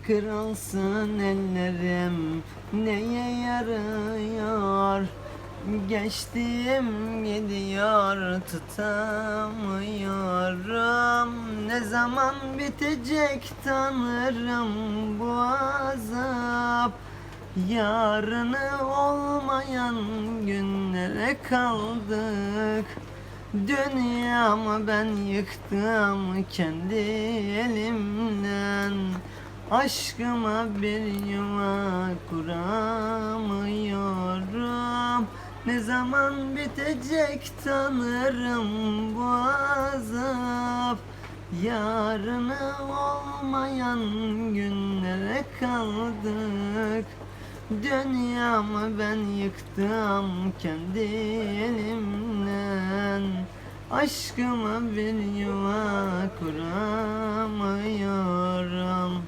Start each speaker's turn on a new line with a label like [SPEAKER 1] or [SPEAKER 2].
[SPEAKER 1] Kırılsın ellerim neye yarıyor? Geçtiğim gidiyor, tutamıyorum. Ne zaman bitecek tanırım bu azap? Yarını olmayan günlere kaldık. Dünyamı ben yıktım kendi elimden. Aşkıma bir yuva kuramıyorum. Ne zaman bitecek tanırım bu azap? Yarını olmayan günlere kaldık. Dünyamı ben yıktım kendi elimden. Aşkıma bir yuva kuramıyorum.